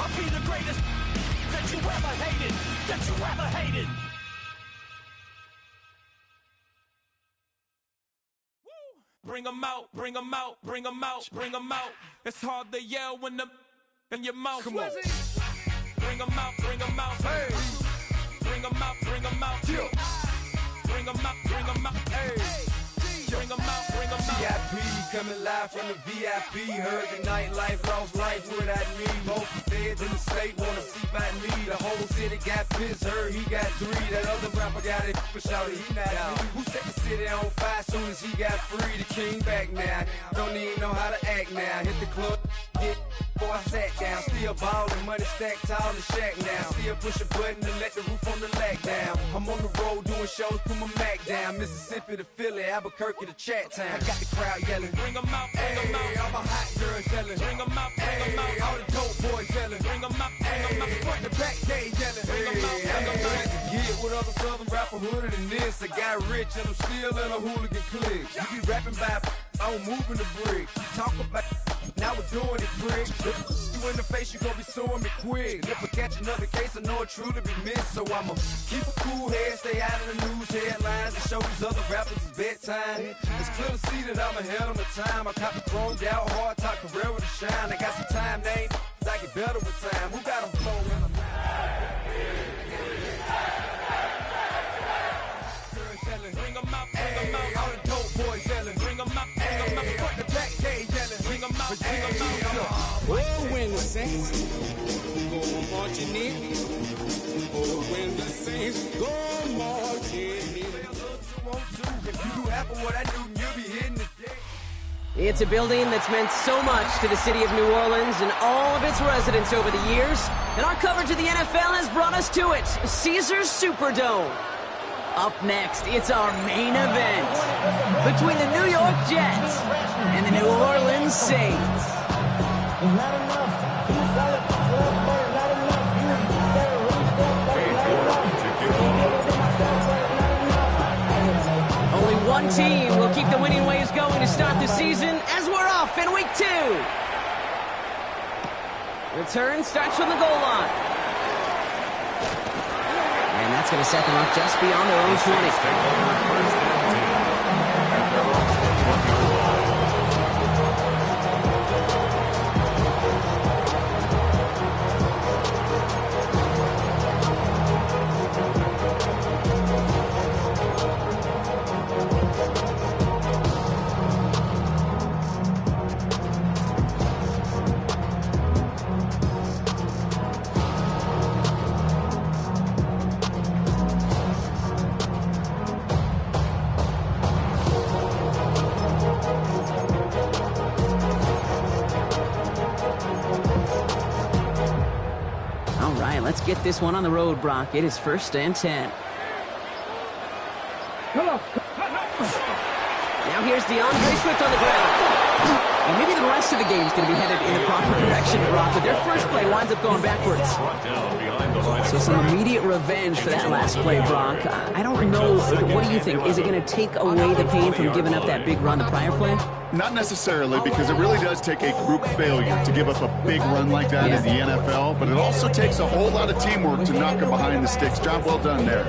I'll be the greatest that you ever hated, that you ever hated. Bring 'em out, bring 'em out, bring 'em out, bring 'em out. It's hard to yell when the in your mouth. Come on. Bring 'em out, bring 'em out. Hey. Bring 'em out, bring 'em out. Yeah. Bring 'em out, bring 'em out. Hey. Bring 'em out, bring 'em out. VIP coming live from the VIP. Heard the nightlife, lost life without me. Both feds in the state wanna see by me. The whole city got pissed, heard he got 3. That other rapper got it, but shouted he not out. Who set the city on fire soon as he got free? The king back now, don't even know how to act now. Hit the club, get before I sat down. Still ballin', money stacked tall in shack now. Still push a button to let the roof on the lag down. I'm on the road doing shows, put my Mac down. Mississippi to Philly, Albuquerque to Chat Town. I got the crowd yelling, bring 'em out, bring 'em out. All my hot girls yelling, bring 'em out, bring 'em out. All the dope boys yelling, bring 'em out, bring 'em out. Front the back gate yelling, bring 'em out, bring 'em out. Get with other southern rapper hooded than this. I got rich and I'm still in a hooligan clique. You be rapping by I'm moving the bricks. You talk about now we're doing it, pricks. You in the face, you gon' be suing me quick. If I catch another case, I know it truly be missed. So I'ma keep a cool head, stay out of the news headlines, and show these other rappers it's bedtime. It's clear to see that I'm ahead of my time. I caught the chromed out, hard talk, career with a shine. I got some time, they ain't I get better with time. Who got them flowing? Bring 'em out, bring 'em out. All the dope boys yelling, bring 'em out, bring 'em out. Front the back gate yelling, bring 'em out, bring 'em out. Oh, when the saints go marching in. Oh, when the saints go marching in. If you do half of what I do, you'll be hitting the day. It's a building that's meant so much to the city of New Orleans and all of its residents over the years. And our coverage of the NFL has brought us to it, Caesars Superdome. Up next, it's our main event between the New York Jets and the New Orleans Saints. Only one team will keep the winning waves going to start the season as we're off in week 2. Return starts from the goal line. And that's going to set them up just beyond their own 20. Let's get this one on the road, Brock. It is 1st and 10. Now here's DeAndre Swift on the ground. And maybe the rest of the game is going to be headed in the proper direction, Brock, but their first play winds up going backwards. So some immediate revenge for that last play, Brock. I don't know. What do you think? Is it going to take away the pain from giving up that big run the prior play? Not necessarily, because it really does take a group failure to give up a big run like that in the NFL, but it also takes a whole lot of teamwork to knock it behind the sticks. Job well done there.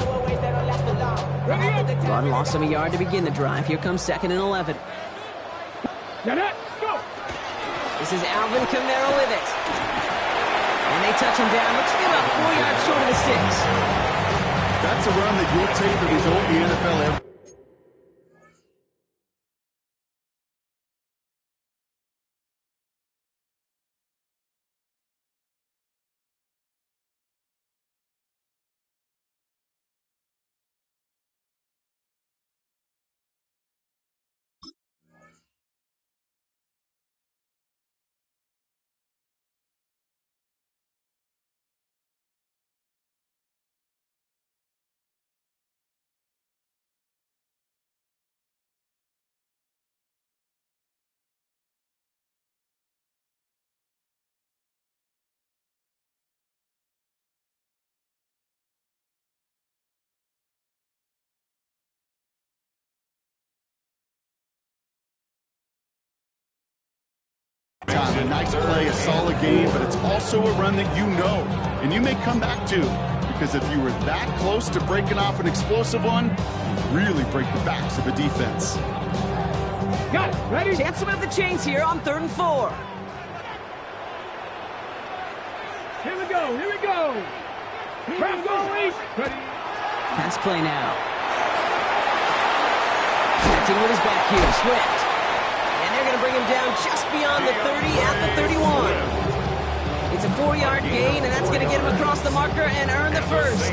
Run lost him a yard to begin the drive. Here comes 2nd and 11. This is Alvin Kamara with it. And they touch him down. Looks to be about 4 yards short of the sticks. That's a run that you'll take the result in the NFL every time. A nice play, a solid game, but it's also a run that you know, and you may come back to, because if you were that close to breaking off an explosive one, you really break the backs of a defense. Got it. Ready? Chance to move the chains here on 3rd and 4. Here we go. Here we go. Here we go. Ready? Pass play now. Connecting with his back here, Swift. And they're going to bring him down just beyond the 30 at the 31. It's a 4-yard gain, and that's going to get him across the marker and earn the first.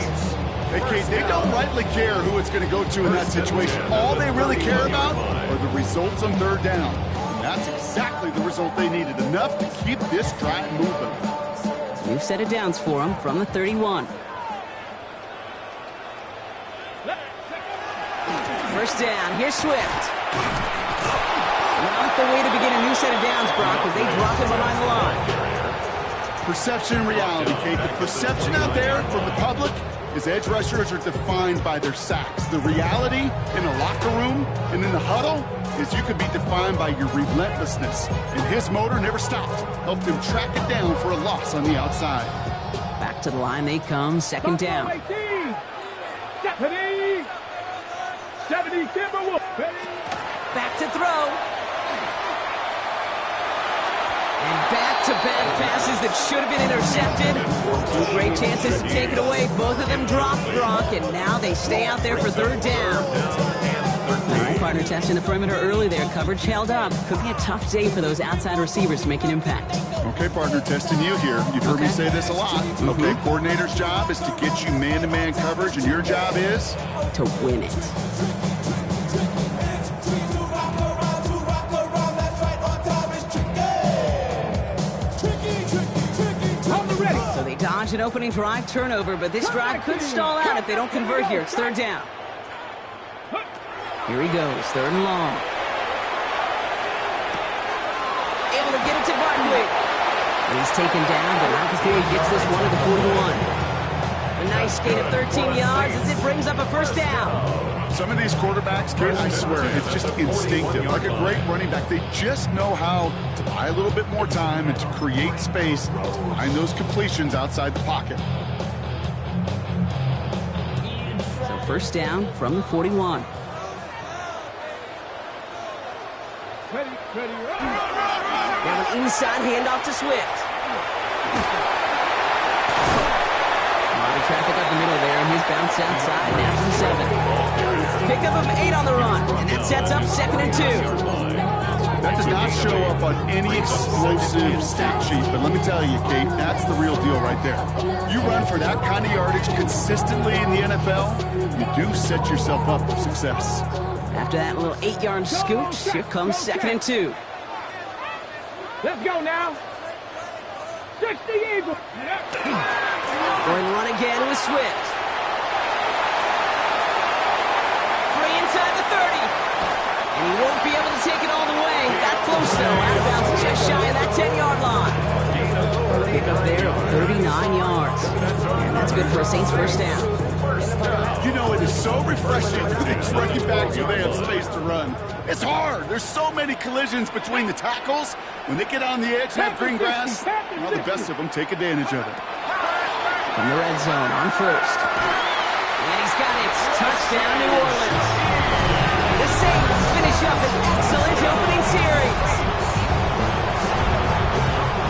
Hey, Kate, they don't rightly care who it's going to go to in that situation. All they really care about are the results on 3rd down. And that's exactly the result they needed, enough to keep this drive moving. New set of downs for him from the 31. First down, here's Swift. Not the way to begin a new set of downs, Brock, because they drop him behind the line. Perception and reality, Kate. The perception out there from the public is edge rushers are defined by their sacks. The reality in the locker room and in the huddle is you could be defined by your relentlessness. And his motor never stopped. Helped him track it down for a loss on the outside. Back to the line they come, 2nd down. 70 Timberwolves. Back to throw. And back-to-back passes that should have been intercepted. 2 great chances to take it away. Both of them dropped, Brock, and now they stay out there for 3rd down. All right, partner, testing the perimeter early there. Coverage held up. Could be a tough day for those outside receivers to make an impact. Okay, partner, testing you here. You've heard me say this a lot. Okay, coordinator's job is to get you man-to-man coverage, and your job is? To win it. So they dodge an opening drive turnover, but this drive could stall out if they don't convert here. It's 3rd down. Here he goes, 3rd and long. Able to get it to Barkley. He's taken down, but not before he gets this one to the 41. A nice gain of 13 yards as it brings up a 1st down. Some of these quarterbacks, Kate, I swear, it's just instinctive. Like a great running back, they just know how to buy a little bit more time and to create space to find those completions outside the pocket. So 1st down from the 41. Now an inside handoff to Swift. A lot of traffic up the middle there, and he's bounced outside, and after the 7. Pickup of 8 on the run, and that sets up 2nd and 2. That does not show up on any explosive stat sheet, but let me tell you, Kate, that's the real deal right there. You run for that kind of yardage consistently in the NFL, you do set yourself up for success. After that little 8-yard scoot, here comes 2nd and 2. Let's go now. 60 Eagles. Going run again with Swift. Free inside the 30. And he won't be able to take it all the way. Got close, though. Out of bounds, just shy of that 10-yard line. Pick up there of 39 yards. And that's good for a Saints 1st down. You know, it is so refreshing for these running backs when they have space to run. It's hard. There's so many collisions between the tackles. When they get on the edge and have green grass, well, the best of them take advantage of it. From the red zone on 1st. And he's got it. Touchdown, New Orleans. The Saints finish up an excellent opening series.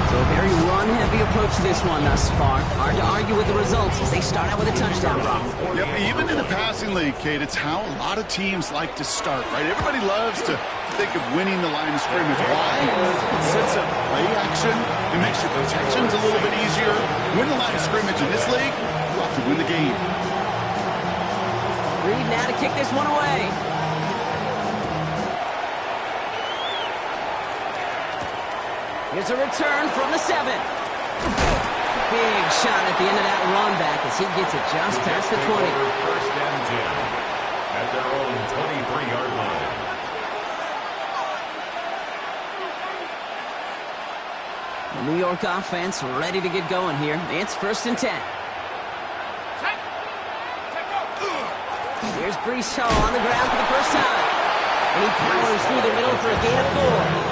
So a very run-heavy approach to this one thus far. Hard to argue with the results as they start out with a touchdown, Brock. Yep, even in the passing league, Kate, it's how a lot of teams like to start, right? Everybody loves to think of winning the line of scrimmage. Why? It sets up play action. It makes your protections a little bit easier. Win the line of scrimmage in this league, you have to win the game. Reed now to kick this one away. Here's a return from the 7. Big shot at the end of that run back as he gets it just past the 20. 1st and 10 at their own 23-yard line. The New York offense ready to get going here. It's 1st and 10. Here's Breece Hall on the ground for the first time. And he powers through the middle for a gain of 4.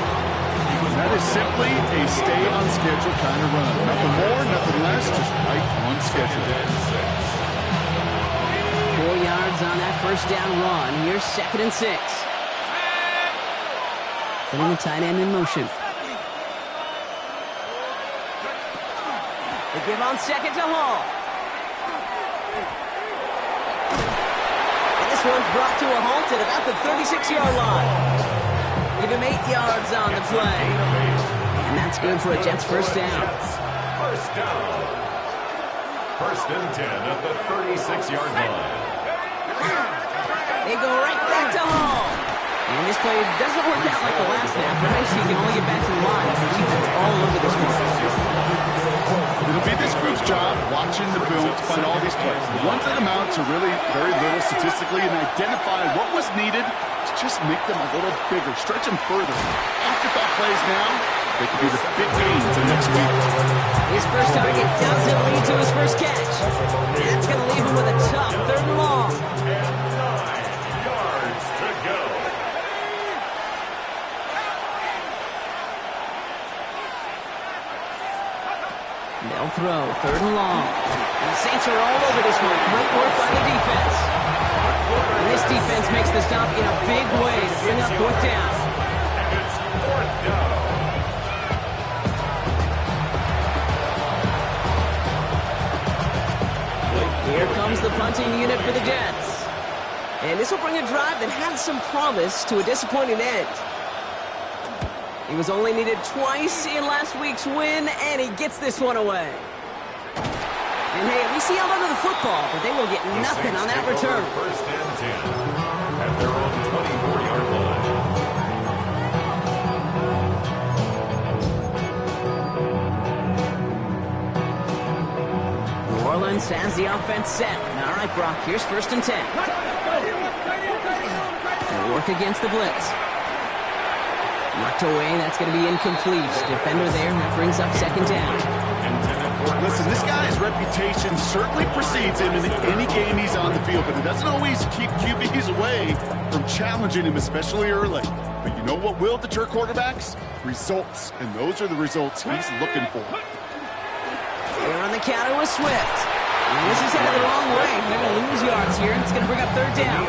That is simply a stay on schedule kind of run. Nothing more, nothing less, just right on schedule. 4 yards on that first down run. Here's 2nd and 6. Putting the tight end in motion. They give on 2nd to Hall. And this one's brought to a halt at about the 36-yard line. Give him 8 yards on the play. And that's good for a Jets first down. First down. 1st and 10 at the 36-yard line. They go right back to Hall. And this play doesn't work out like the last snap, right? So you can only get back to the line. The defense all over this one. It'll be this group's job watching the film to find all these plays. The ones that amount to really very little statistically and identify what was needed to just make them a little bigger, stretch them further. Afterthought plays now, they could be the big gains in next week. His first target doesn't lead to his first catch. That's going to leave him with a tough 3rd and long. And 9 yards to go. They'll throw 3rd and long. And the Saints are all over this one. Great work by the defense. And this defense makes the stop in a big way to bring up 4th down. It's 4th down. Here comes the punting unit for the Jets. And this will bring a drive that had some promise to a disappointing end. He was only needed twice in last week's win, and he gets this one away. And hey, at least he held onto the football, but they will get nothing on that return. 1st and 10 at their own 24-yard line. New Orleans has the offense set. All right, Brock, here's 1st and 10. They'll work against the blitz. Knocked away, that's going to be incomplete. Defender there, that brings up 2nd down. Listen, this guy's reputation certainly precedes him in any game he's on the field, but it doesn't always keep QBs away from challenging him, especially early. But you know what will deter quarterbacks? Results, and those are the results he's looking for. They're on the counter with Swift. And this is headed the wrong way. They're going to lose yards here, and it's going to bring up 3rd down.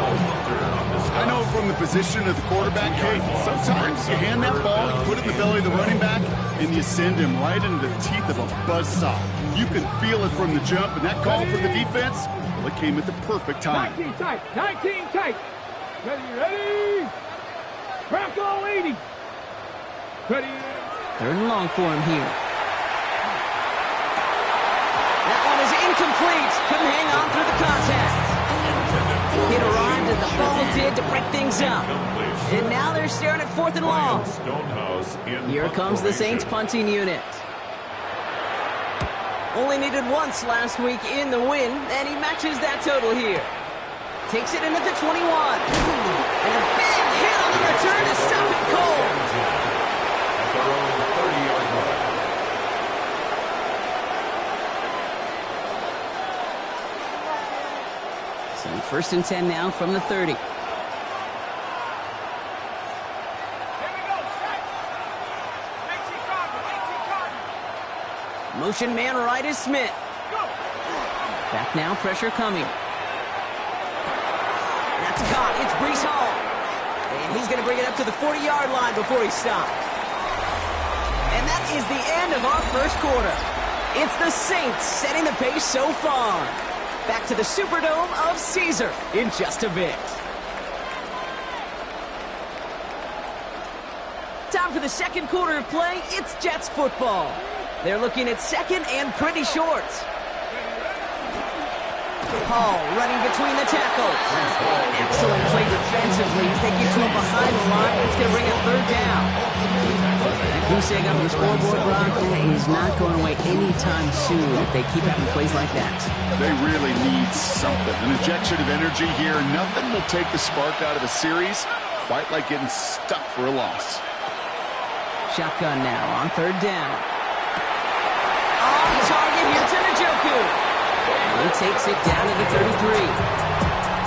I know from the position of the quarterback, Kate, sometimes you hand that ball, you put it in the belly of the running back, and you send him right into the teeth of a buzzsaw. You can feel it from the jump, and that call for the defense, well, it came at the perfect time. 19 tight, 19 tight. Ready. Bronco 80. Ready. 3rd and long for him here. That one is incomplete. Couldn't hang on through the contact. It arrived as the ball did to break things up. And now they're staring at 4th and long. Here comes the Saints punting unit. Only needed once last week in the win, and he matches that total here. Takes it in at the 21. And a big hit on the return to stop it cold. At their own 30-yard line. So 1st and 10 now from the 30. Motion man right is Smith. Back now, pressure coming. That's caught. It's Breece Hall. And he's going to bring it up to the 40-yard line before he stops. And that is the end of our first quarter. It's the Saints setting the pace so far. Back to the Superdome of Caesar in just a bit. Time for the second quarter of play. It's Jets football. They're looking at 2nd and pretty short. Hall running between the tackles. Excellent play defensively as they get to him behind the line. It's going to bring up 3rd down. That goose egg up on the scoreboard, Brock, is not going away anytime soon if they keep having plays like that. They really need something. An injection of energy here. Nothing will take the spark out of a series quite like getting stuck for a loss. Shotgun now on 3rd down. On target here to Njoku. And he takes it down to the 33.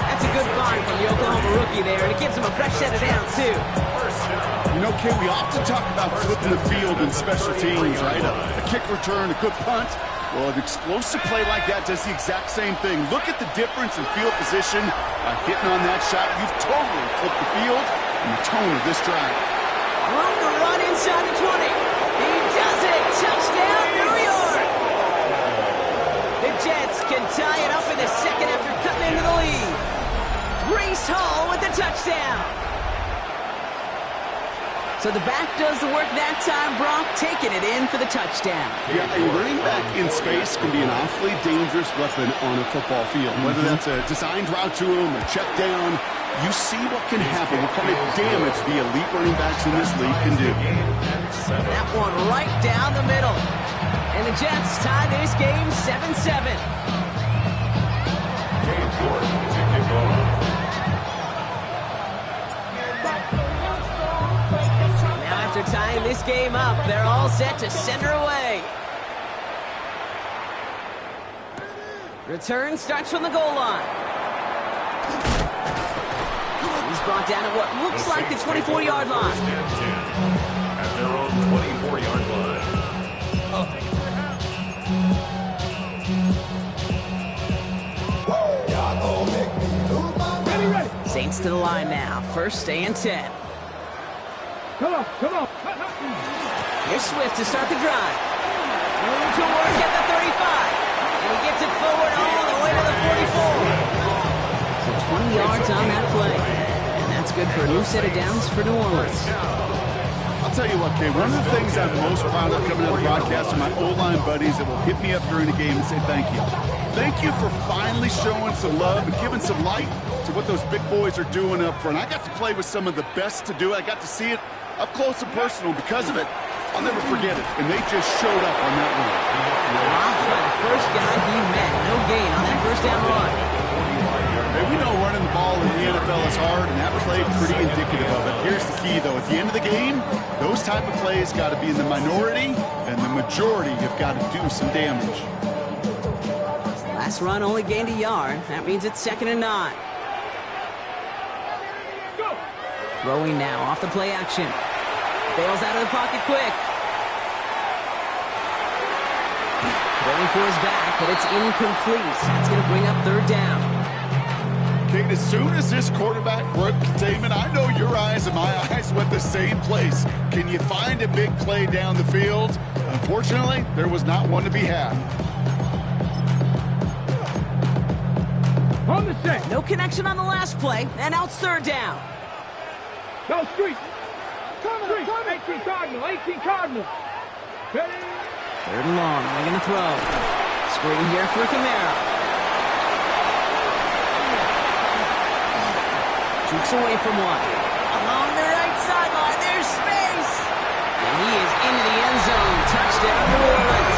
That's a good find from the Oklahoma rookie there, and it gives him a fresh set of downs, too. First down. You know, Kay, we often talk about flipping the field in special teams, right? A kick return, a good punt. Well, an explosive play like that does the exact same thing. Look at the difference in field position. By hitting on that shot, you've totally flipped the field and the tone of this drive. Room to run inside the 20. He does it. Touchdown, New York. The Jets can tie it up in the second after cutting into the lead. Breece Hall with the touchdown. So the back does the work that time, Brock, taking it in for the touchdown. Yeah, a running back in space can be an awfully dangerous weapon on a football field. Whether that's a designed route to him, a check down, you see what can happen, what kind of damage the elite running backs in this league can do. That one right down the middle. And the Jets tie this game 7-7. After tying this game up, they're all set to send her away. Return starts from the goal line. He's brought down at what looks like the 24-yard line. At their own 24-yard Ready. Saints to the line now. First and 10. Come on. Here's Swift to start the drive. Room to work at the 35. And he gets it forward all the way to the 44. So 20 yards on that play. And that's good for a new set of downs for New Orleans. I'll tell you what, Kay, one of the things I'm most proud of coming out of the broadcast are my O-line buddies that will hit me up during the game and say thank you. Thank you for finally showing some love and giving some light to what those big boys are doing up front. I got to play with some of the best to do it. I got to see it up close and personal. Because of it, I'll never forget it. And they just showed up on that run. Robbed by the first guy he met. No gain on that first down run. Hey, we know running the ball in the NFL is hard, and that play pretty indicative of it. Here's the key, though. At the end of the game, those type of plays got to be in the minority, and the majority have got to do some damage. Last run only gained a yard. That means it's 2nd and 9. Throwing now off the play action. Bails out of the pocket quick. Going for his back, but it's incomplete. That's going to bring up 3rd down. Kate, as soon as this quarterback broke containment, I know your eyes and my eyes went the same place. Can you find a big play down the field? Unfortunately, there was not one to be had. On the set. No connection on the last play, and now it's 3rd down. Go street. Coming. 18 Cardinal. Ready. 3rd and long. They're going to throw. Screen here for Kamara. Jukes away from one. Along the right sideline, there's space. And he is into the end zone. Touchdown, New Orleans.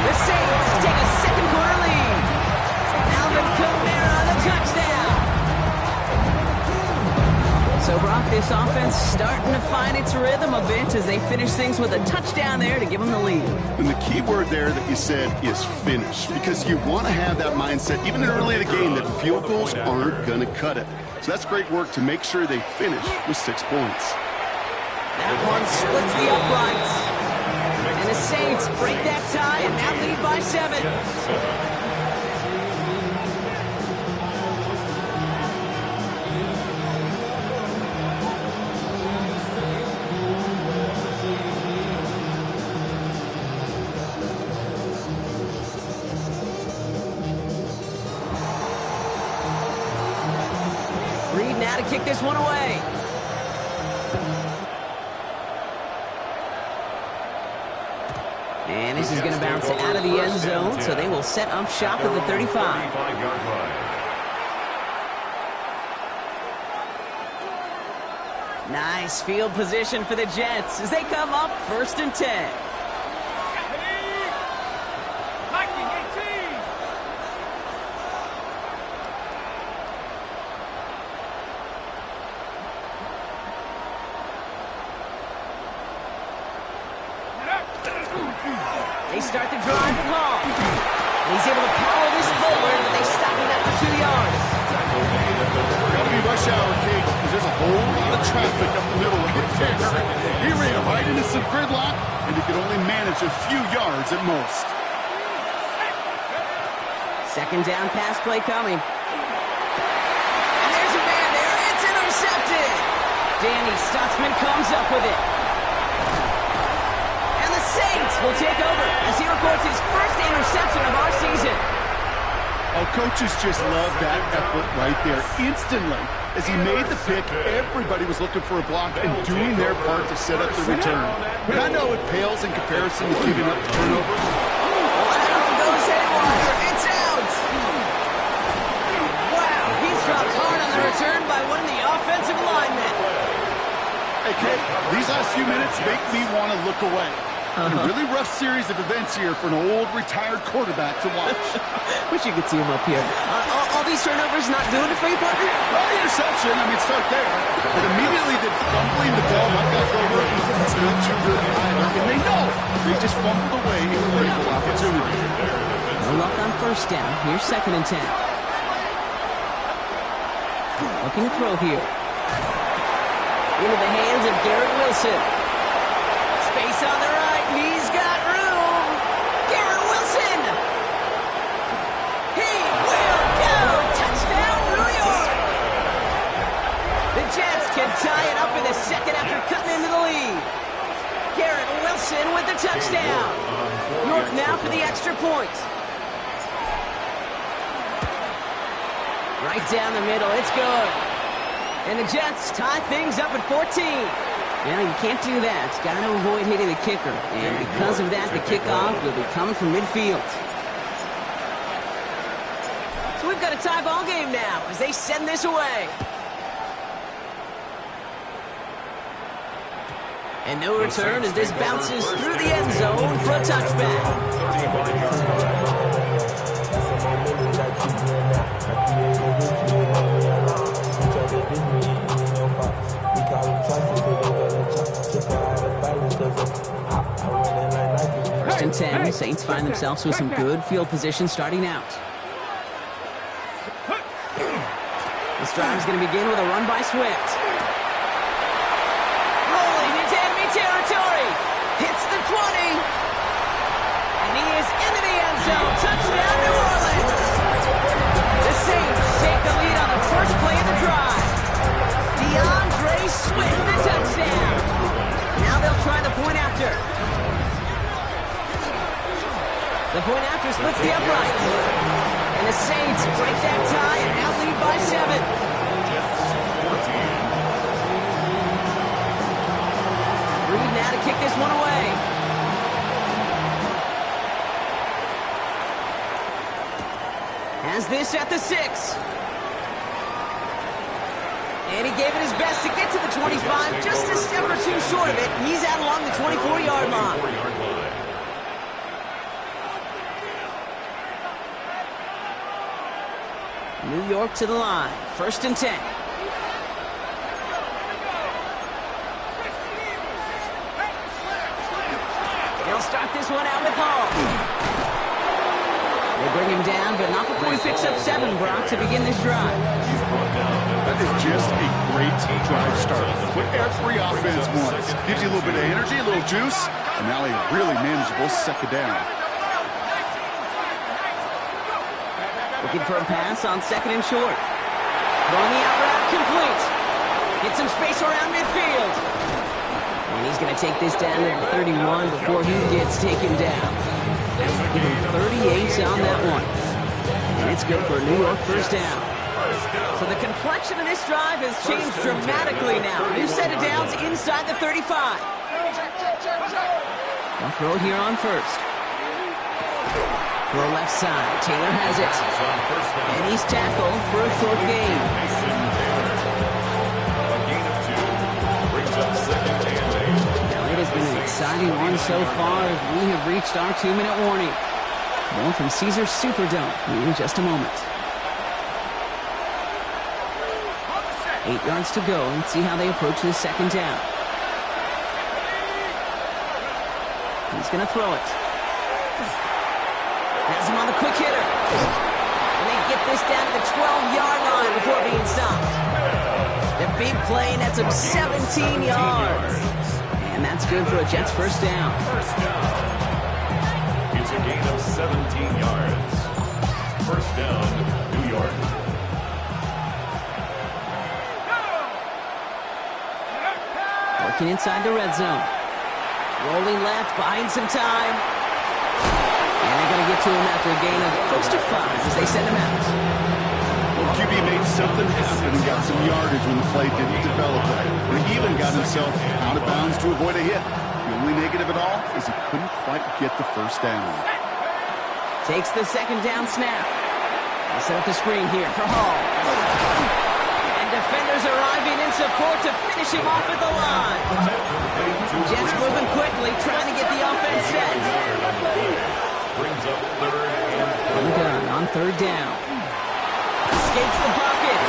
The Saints take a second-quarter lead. Alvin Kamara on the touchdown. So, Brock, this offense starting to find its rhythm a bit as they finish things with a touchdown there to give them the lead. And the key word there that you said is finish, because you want to have that mindset, even early in the game, that field goals aren't going to cut it. So that's great work to make sure they finish with 6 points. That one splits the uprights. And the Saints break that tie and now lead by 7. Reed now to kick this one away. And this is going to bounce out of the end zone, so they will set up shop at the 35. Nice field position for the Jets as they come up 1st and 10. They start the drive with Hall. And he's able to power this forward, but they stop him after 2 yards. Got to be rush hour, Kate. there's a whole lot of traffic up the middle right there. He ran right into some gridlock, and he could only manage a few yards at most. Second down pass play coming. And there's a man there. It's intercepted. Danny Stutzman comes up with it. And the Saints will take over as he records his first interception of our season. Oh, coaches just love that effort right there. Instantly, as he made the pick, everybody was looking for a block and doing their part to set up the return. But I know it pales in comparison to giving up turnovers. Wow, goes haywire. It's out. Wow, he's dropped hard on the return by one of the offensive linemen. Hey, Kate, these last few minutes make me want to look away. A really rough series of events here for an old retired quarterback to watch. Wish you could see him up here. All these turnovers not doing it for you, partner? Well, the interception, I mean, start there. But immediately they're fumbling the ball right back over. It's not too good either. And they know they just fumbled away a critical opportunity. No luck on first down. Here's 2nd and 10. Looking to throw here. Into the hands of Garrett Wilson. Space on the right. He's got room. Garrett Wilson. He will go. Touchdown, New York. The Jets can tie it up in the second after cutting into the lead. Garrett Wilson with the touchdown. York now for the extra point. Right down the middle. It's good. And the Jets tie things up at 14. Now, you can't do that. Got to avoid hitting the kicker. And because of that, the kickoff will be coming from midfield. So we've got a tie ball game now as they send this away. And no return as this bounces through the end zone for a touchback. First and 10, Saints find themselves with some good field position starting out. This drive is going to begin with a run by Swift. Rolling into enemy territory. Hits the 20. And he is into the end zone. Touchdown, New Orleans. The Saints take the lead on the first play of the drive. DeAndre Swift, the touchdown. Now they'll try the point after. The point after splits the upright. And the Saints break that tie and now lead by 7. Reed now to kick this one away. Has this at the 6. And he gave it his best to get to the 25, just a step or two short of it. He's out along the 24-yard line. New York to the line. First and 10. They'll start this one out with Hall. They bring him down, but not before he picks up 7, Brock, to begin this drive. That is just a great drive start. What every offense wants. Gives you a little bit of energy, a little juice, and now a really manageable second down. Looking for a pass on 2nd and short. Throwing the out route complete. Get some space around midfield. And he's going to take this down to the 31 before he gets taken down. Give him 38 on that one. And it's good for a New York first down. So the complexion of this drive has changed dramatically now. New set of downs inside the 35. They'll throw here on first. Throw left side. Taylor has it. And he's tackled for a short gain. Now it has been an exciting one so far as we have reached our 2-minute warning. More from Caesars Superdome in just a moment. 8 yards to go. Let's see how they approach this second down. He's going to throw it. Has him on the quick hitter. And they get this down to the 12-yard line before being stopped. The big play nets him 17 yards. And that's good for a Jets first down. First down. It's a gain of 17 yards. First down, New York. Working inside the red zone. Rolling left, buying some time. And they're going to get to him after a gain of close to 5 as they send him out. Well, QB made something happen and got some yardage when the play didn't develop right. And he even got himself out of bounds to avoid a hit. The only negative at all is he couldn't quite get the first down. Takes the second down snap. They set up the screen here for Hall. And defenders arriving in support to finish him off at the line. Jets moving quickly, trying to get the offense set. Brings up third and From the gun on third down. Escapes the pocket.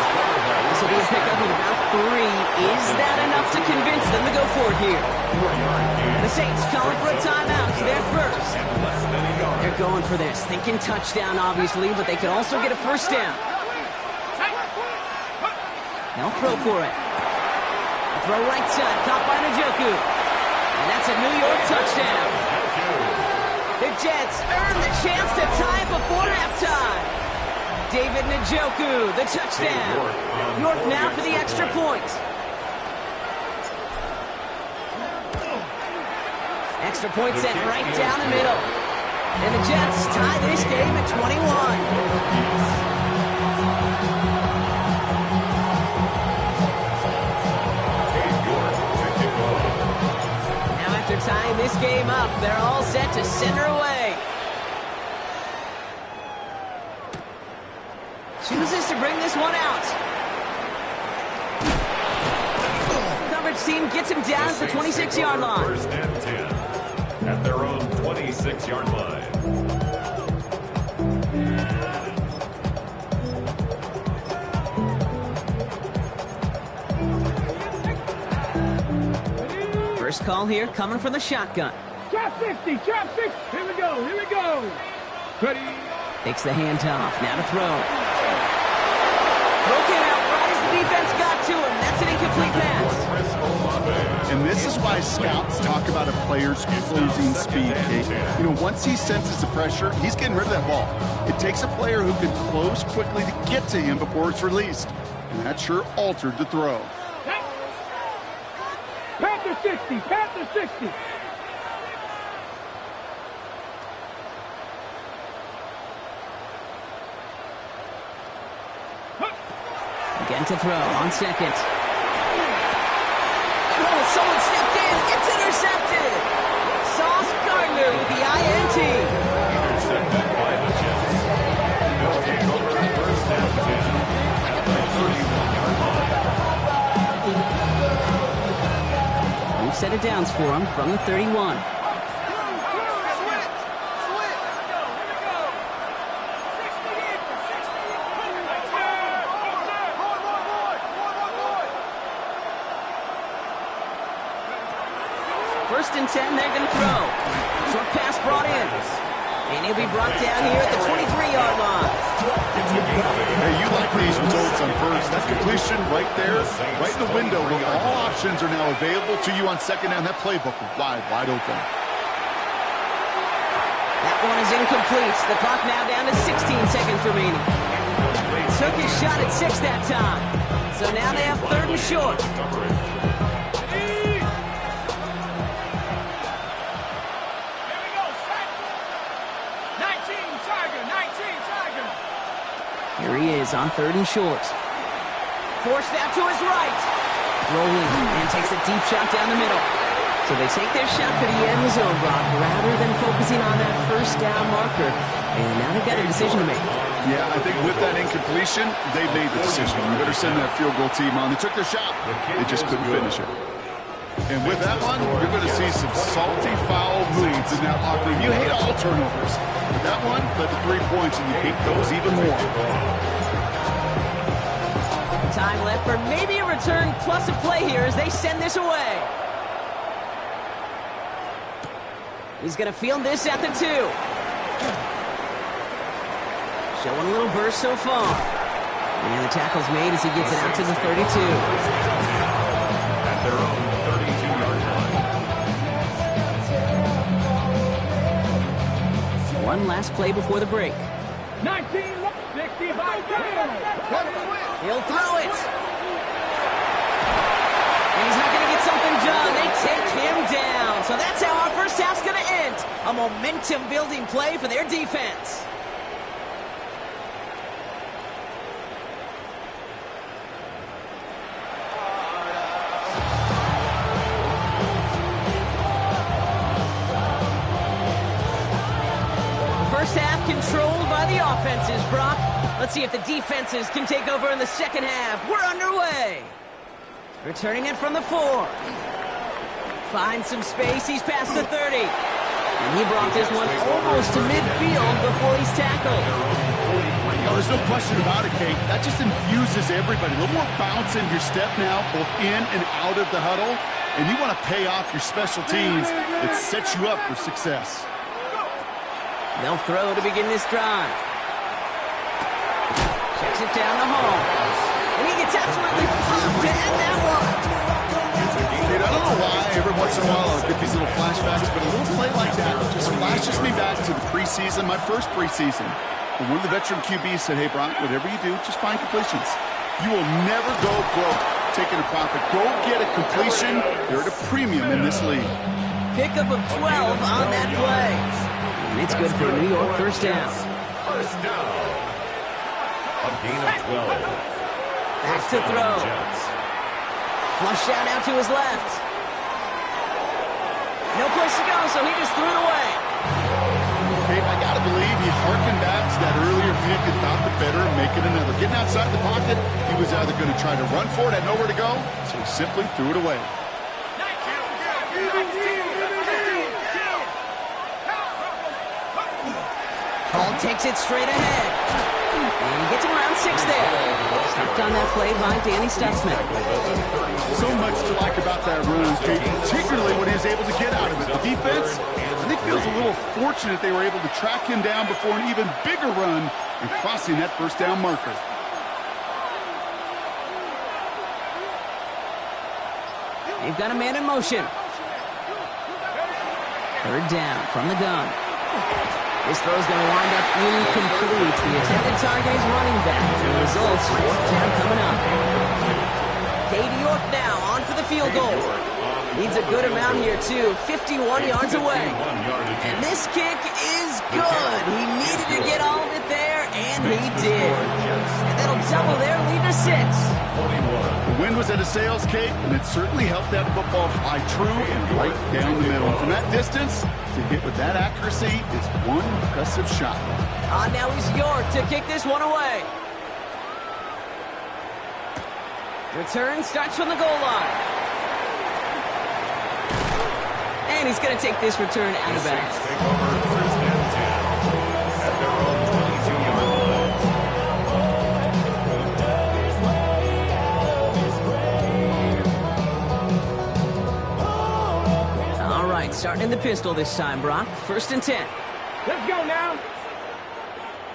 This will be a pickup of about 3. Is that enough to convince them to go for it here? The Saints calling for a timeout. They're first. They're going for this. Thinking touchdown, obviously, but they could also get a first down. They'll throw for it. Throw right side, caught by Njoku. And that's a New York touchdown. The Jets earn the chance to tie before halftime. David Njoku, the touchdown. York now for the extra point. Extra point set right down the middle. And the Jets tie this game at 21. After tying this game up, they're all set to send her away. Chooses to bring this one out. Coverage team gets him down at the 26-yard line. First and 10 at their own 26-yard line. First call here coming from the shotgun. Trap 60, trap 60. Here we go, here we go. Ready. Takes the handoff, now to throw. Throw came out right as the defense got to him. That's an incomplete pass. And this is why scouts talk about a player's closing speed, Kate. You know, once he senses the pressure, he's getting rid of that ball. It takes a player who can close quickly to get to him before it's released. And that sure altered the throw. Panther 60, Panther 60. Again to throw on second. Oh, someone stepped in. It's intercepted. Sauce Gardner with the INT. Intercepted by the Jets. They'll take over first and 10 at the 31-yard line. New set of downs for him from the 31. First and 10, they're going to throw. Short pass brought in. And he'll be brought down here at the 23-yard line. Hey, you like these results on first. That completion right there, right in the window where all options are now available to you on second down. That playbook is wide open. That one is incomplete. The clock now down to 16 seconds remaining. Took his shot at 6 that time. So now they have third and short. Here he is on third and short. Forced out to his right. Rolling and takes a deep shot down the middle. So they take their shot for the end zone, Brock, rather than focusing on that first down marker. And now they've got a decision to make. Yeah, I think with that incompletion, they made the decision. You better send that field goal team on. They took their shot. They just couldn't finish it. And with that one, you're going to see some salty, foul moves in that locker room. You hate all turnovers. But that one led to 3 points, and you hate those even more. Time left for maybe a return plus a play here as they send this away. He's going to field this at the 2. Showing a little burst so far. And the tackle's made as he gets it out to the 32. At their own 32-yard line. One last play before the break. 19, 65, He'll throw it. And he's not going to get something done. They take him down. So that's how our first half's going to end. A momentum-building play for their defense. First half controlled by the offenses, Brock. Let's see if the defenses can take over in the second half. We're underway. Returning it from the 4. Finds some space. He's past the 30. And he brought this one almost to midfield before he's tackled. Oh, there's no question about it, Kate. That just infuses everybody. A little more bounce in your step now, both in and out of the huddle. And you want to pay off your special teams. It sets you up for success. They'll throw to begin this drive. Checks it down to Hall. And he gets absolutely pumped to end that one. Dude, I don't know why every once in a while I'll get these little flashbacks, but a little play like that just flashes me back to the preseason, my first preseason. When one of the veteran QBs said, hey, Brock, whatever you do, just find completions. You will never go broke taking a profit. Go get a completion. They're at a premium in this league. Pickup of 12 on that play. And it's good for a New York first down. First down. A gain of 12. Back to throw. Flush out out to his left. No place to go, so he just threw it away. Okay, I got to believe he harkened back to that earlier pick and thought the better and make it another. Getting outside the pocket, he was either going to try to run for it, had nowhere to go, so he simply threw it away. Hall takes it straight ahead. And he gets him around 6 there. Stopped on that play by Danny Stutzman. So much to like about that run, Kate, particularly when he was able to get out of it. The defense, I think, feels a little fortunate they were able to track him down before an even bigger run and crossing that first down marker. They've got a man in motion. Third down from the gun. This throw's going to wind up incomplete. The intended target is running back. The results, fourth down coming up. Katie York now on for the field goal. Needs a good amount here, too. 51 yards away. And this kick is good. He needed to get all of it there, and he did. And that'll double their lead to 6. The wind was at a sails, Kate, and it certainly helped that football fly true and right down the middle. From that distance, to hit with that accuracy is one impressive shot. Now he's York to kick this one away. Return starts from the goal line. And he's going to take this return out of bounds. Take over first and 10 at their own 22-yard line. All right, starting in the pistol this time, Brock. First and 10. Let's go now.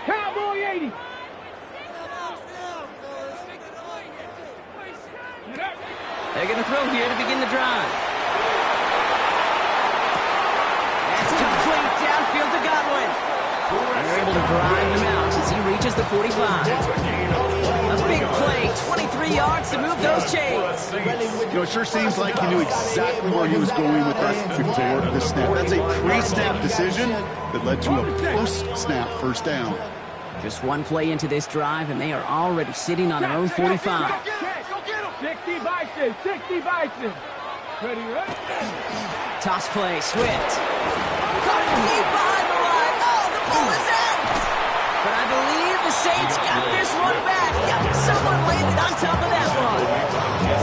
Cowboy 80. They're going to throw here to begin the drive. That's complete downfield to Godwin. They're able to drive him out as he reaches the 45. A big play, 23 yards to move those chains. You know, it sure seems like he knew exactly where he was going with that before the snap. That's a pre-snap decision that led to a post-snap first down. Just one play into this drive, and they are already sitting on their own 45. 60 Bison, 60 Bison. Ready, ready? Toss play, Swift. Caught it deep behind the line. Oh, the ball is out. But I believe the Saints got this one back. Yep, someone landed on top of that one.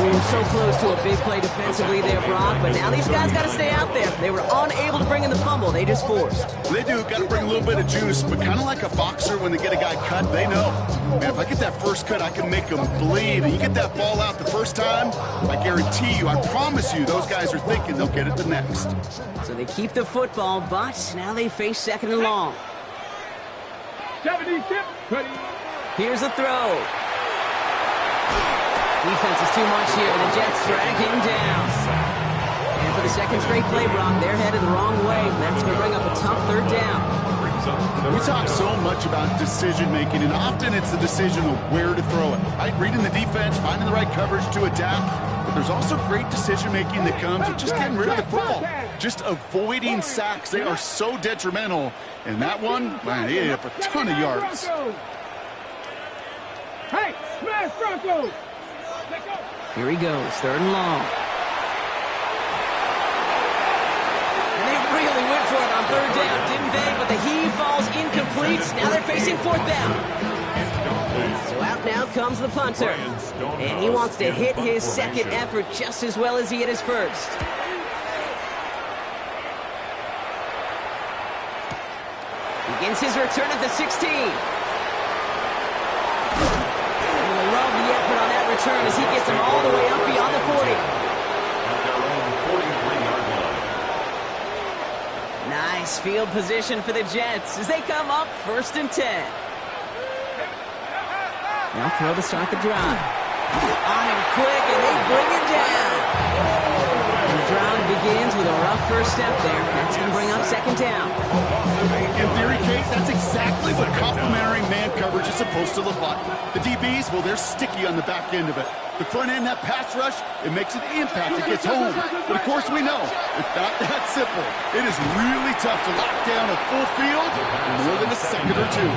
We were so close to a big play defensively there, Brock, but now these guys got to stay out there. They were unable to bring in the fumble. They just forced. They do. Got to bring a little bit of juice, but kind of like a boxer when they get a guy cut, they know. Man, if I get that first cut, I can make them bleed. And you get that ball out the first time, I guarantee you, I promise you, those guys are thinking they'll get it the next. So they keep the football, but now they face second and long. 76, ready. Here's a throw. Defense is too much here. The Jets drag him down. And for the second straight play, Brock, they're headed the wrong way. That's going to bring up a tough third down. We talk so much about decision-making, and often it's the decision of where to throw it. Right? Reading the defense, finding the right coverage to attack. But there's also great decision-making that comes with just getting rid of the football. Just avoiding sacks. They are so detrimental. And that one, man, he ate up a ton of yards. Hey, smash Bronco! Here he goes, third and long. And they really went for it on third down, didn't they? But the heave falls incomplete. Now they're facing fourth down. So out now comes the punter. And he wants to hit his second effort just as well as he hit his first. Begins his return at the 16. Love the effort on that return as he gets him all the way up beyond the 40. At their own 43-yard line. Nice field position for the Jets as they come up 1st and 10. They'll throw to start the drive. On him quick, and they bring it down. And the drive begins with a rough first step there. That's going to bring up 2nd down. In theory, Kate, that's exactly what complementary man coverage is supposed to look like. The DBs, well, they're sticky on the back end of it. The front end, that pass rush, it makes an impact. It gets home. But, of course, we know it's not that simple. It is really tough to lock down a full field in more than a second or two.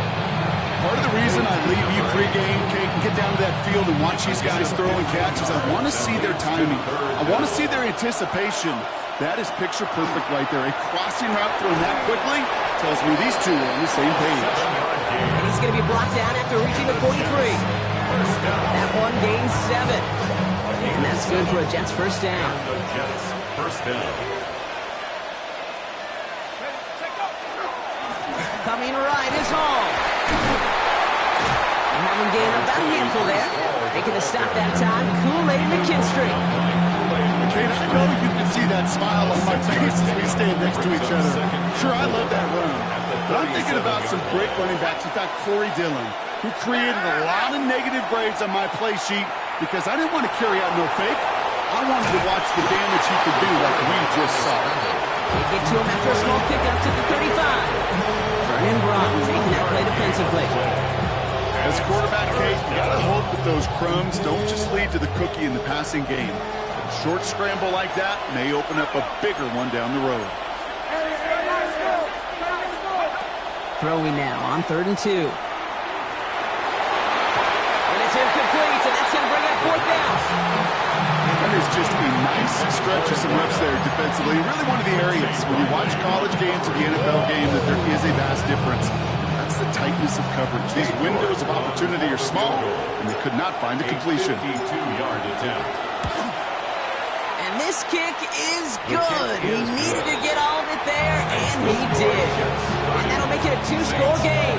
Part of the reason I leave you pregame, Kate, and get down to that field and watch these guys throw and catch is I want to see their timing. I want to see their anticipation. That is picture perfect right there. A crossing route thrown that quickly tells me these two are on the same page. And he's going to be brought down after reaching the 43. That one gains 7. And that's good for a Jets first down. The Jets first down. Coming right is Hall. And having gained about a handful there. Making the stop that time, Kool-Aid McKinstry. Kate, I know you can see that smile on my face as we stand next to each other. Sure, I love that run. But I'm thinking about some great running backs. In fact, Corey Dillon, who created a lot of negative grades on my play sheet because I didn't want to carry out no fake. I wanted to watch the damage he could do like we just saw. They get to him after a small kick up to the 35. Vernon Broughton taking that play defensively. As quarterback, Kate, you got to hope that those crumbs don't just lead to the cookie in the passing game. A short scramble like that may open up a bigger one down the road. Throwing now on 3rd and 2. And it's incomplete, and that's going to bring up 4th down. That is just a nice stretch of some reps there defensively. Really one of the areas when you watch college games to the NFL game that there is a vast difference. That's the tightness of coverage. These windows of opportunity are small, and they could not find a completion. 52-yard attempt. And this kick is good. He needed to get all of it there, and he did. And that'll make it a 2-score game.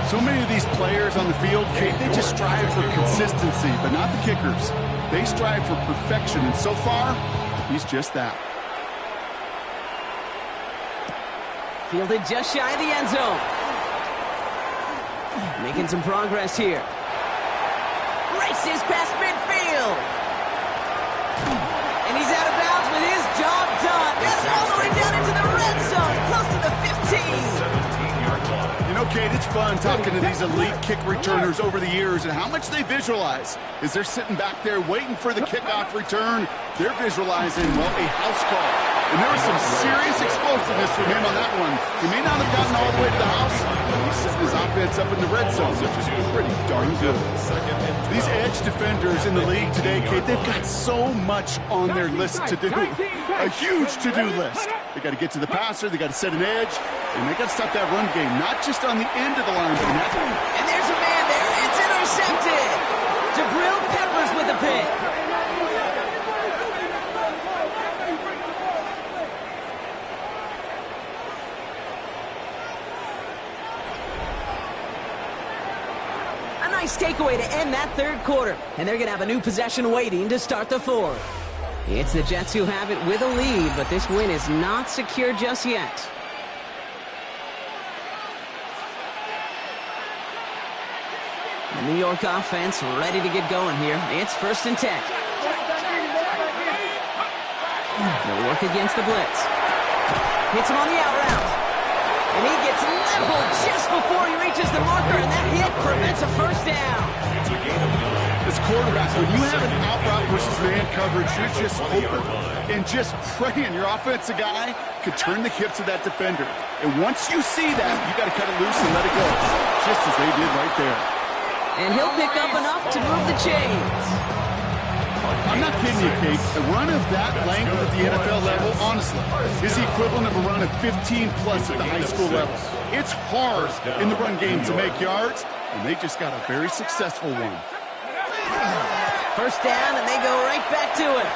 So many of these players on the field, Kate, they just strive for consistency, but not the kickers. They strive for perfection, and so far, he's just that. Fielded just shy of the end zone. Making some progress here. Races past midfield. And he's out of bounds with his job done. That's all the way down into the red zone, close to the 15. 17-yard line. You know, Kate, it's fun talking to these elite kick returners over the years and how much they visualize. As they're sitting back there waiting for the kickoff return, they're visualizing, well, a house call. And there was some serious explosiveness from him on that one. He may not have gotten all the way to the house, but he's setting his offense up in the red zone, which is pretty darn good. These edge defenders in the league today, Kate, they've got so much on their list to do. A huge to-do list. They got to get to the passer, they got to set an edge, and they got to stop that run game, not just on the end of the line, but net. And there's a man there. It's intercepted. Jabril Peppers with the pick. Nice takeaway to end that third quarter. And they're going to have a new possession waiting to start the fourth. It's the Jets who have it with a lead, but this win is not secure just yet. The New York offense ready to get going here. It's 1st and 10. They'll work against the blitz. Hits him on the out route. And he gets leveled just before he reaches the marker, and that hit prevents a first down. It's a gain of 9. As quarterback, when you have an out route versus man coverage, you're just hoping and just praying your offensive guy could turn the hips of that defender. And once you see that, you got to cut it loose and let it go, just as they did right there. And he'll pick up enough to move the chains. I'm not kidding you, Kate. A run of that length at the NFL level, honestly, is the equivalent of a run of 15-plus at the high school level. It's hard in the run game to make yards, and they just got a very successful one. First down, and they go right back to it.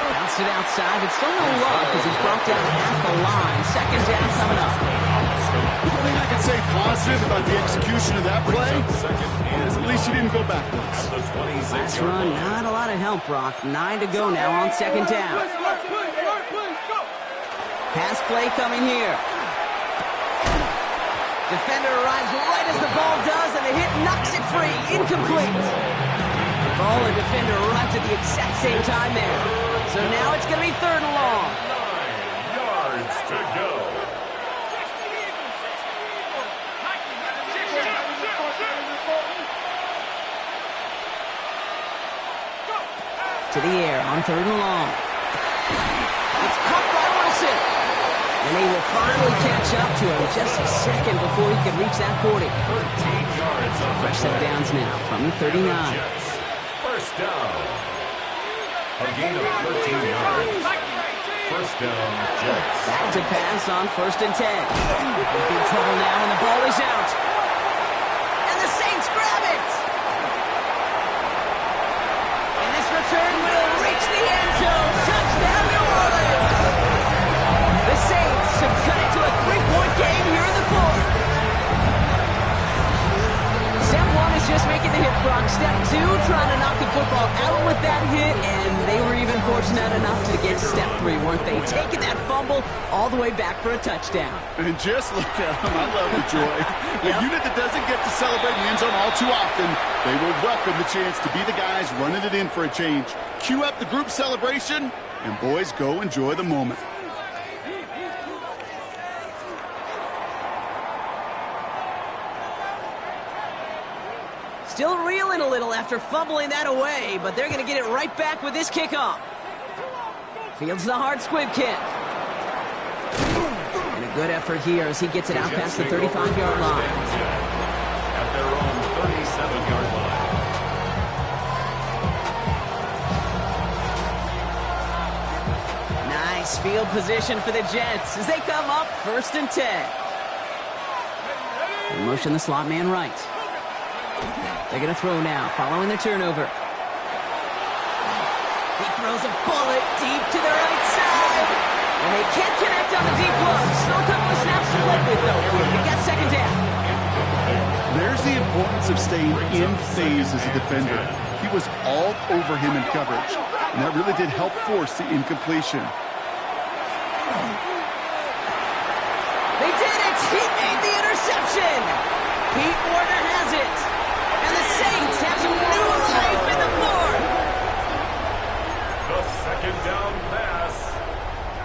Bounced it outside, but still no luck because he's brought down at the line. Second down coming up. The thing I can say positive about the execution of that play is at least he didn't go backwards. Last run, not a lot of help, Brock. 9 to go now on second down. Pass play coming here. Defender arrives right as the ball does, and the hit knocks it free. Incomplete. Ball and defender arrived at the exact same time there. So now it's going to be 3rd and long. 9 yards to go. To the air on 3rd and long. It's caught by Wilson. And they will finally catch up to him just a second before he can reach that 40. 13 yards. Fresh set downs now from the 39. First down. A gain of 13 yards. First down, Jets. Back to pass on 1st and 10. In big trouble now, and the ball is out. And the Saints grab it. And this return will reach the end zone. Touchdown, New Orleans. The Saints have cut it to a 3-point game here in the 4th. Step 1 is just making the hit, Brock. Step 2, trying to knock the football out with that hit, and they were even fortunate enough to get to step 3, weren't they? Taking that fumble all the way back for a touchdown. And just look at them. I love the joy. A unit that doesn't get to celebrate in the end zone all too often, they will welcome the chance to be the guys running it in for a change. Cue up the group celebration, and boys, go enjoy the moment. Still reeling a little after fumbling that away, but they're going to get it right back with this kickoff. Fields the hard squib kick. And a good effort here as he gets it out past the 35-yard line. At their own 37-yard line. Nice field position for the Jets as they come up 1st and 10. They motion the slot man right. They're going to throw now, following the turnover. He throws a bullet deep to the right side. And they can't connect on the deep look. Still a couple of snaps to play with, though. They got second down. There's the importance of staying in phase as a defender. He was all over him in coverage, and that really did help force the incompletion. They did it! He made the interception! Pete Warner has it! And the Saints have some new life in the 4th! The second down pass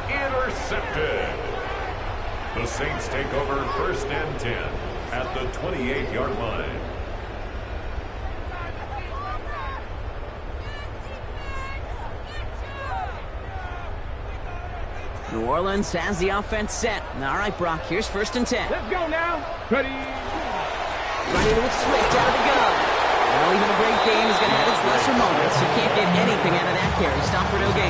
intercepted. The Saints take over 1st and 10 at the 28-yard line. New Orleans has the offense set. All right, Brock, here's 1st and 10. Let's go now. Ready. Running with Swift out of the gun. Well, even a great game is going to have its lesser moments. You can't get anything out of that carry. Stop for no gain.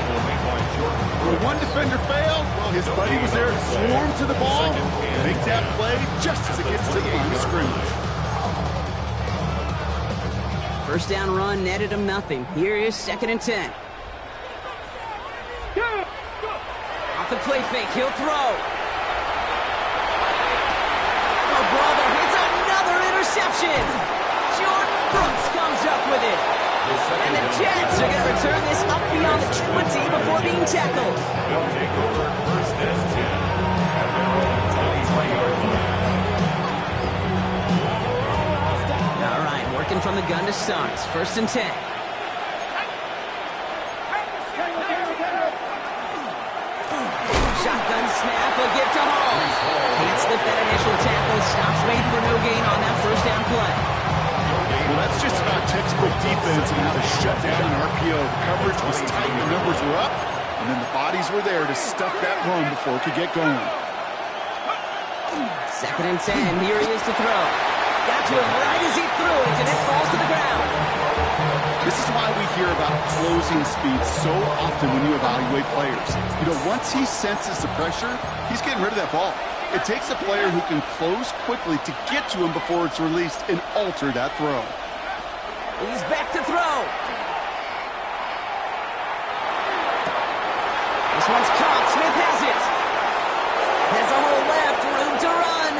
When one defender failed, well, his buddy was there to swarm to the ball and make that play just as it gets to the line of scrimmage. First down run netted him nothing. Here is 2nd and 10. Off the play fake, he'll throw. Oh, brother, it's another interception. Jordan Brooks comes up with it. And the Jets are going to return this up beyond the 20 before being tackled. They'll take over 1st and 10 at their own 25-yard line. All right, from the gun to start. 1st and 10. Shotgun snap, a give to Hall. Can't slip that initial tackle. Stops made for no gain on that 1st down play. Well, that's just about textbook defense and how to shut down an RPO. The coverage was tight, the numbers were up, and then the bodies were there to stuff that run before it could get going. 2nd and 10. Here he is to throw. Got to him right as he threw it, and it falls to the ground. This is why we hear about closing speed so often when you evaluate players. You know, once he senses the pressure, he's getting rid of that ball. It takes a player who can close quickly to get to him before it's released and alter that throw. He's back to throw. This one's caught. Smith has it. Has a hole left. Room to run.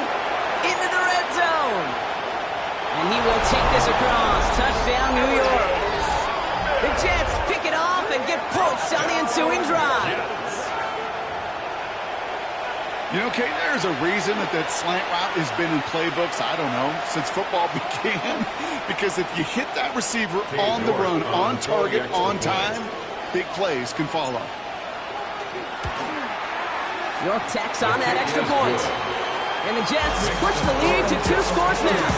Into the red zone. And he will take this across. Touchdown, New York. The Jets pick it off and get points on the ensuing drive. You know, Kate, there's a reason that slant route has been in playbooks, I don't know, since football began. Because if you hit that receiver on the run, on target, on time, big plays can follow. York tacks on that extra point. And the Jets push the lead to 2 scores now.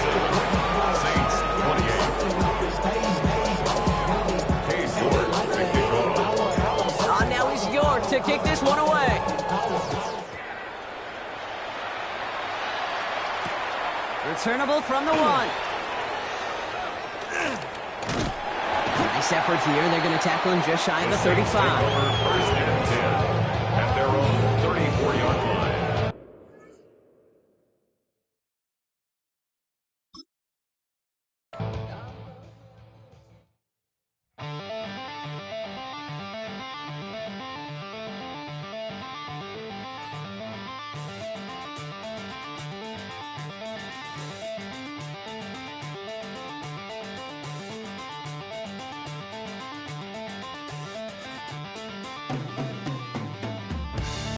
Saints 28. On now is York to kick this one away. Returnable from the 1. Nice effort here. They're going to tackle him just shy of the 35.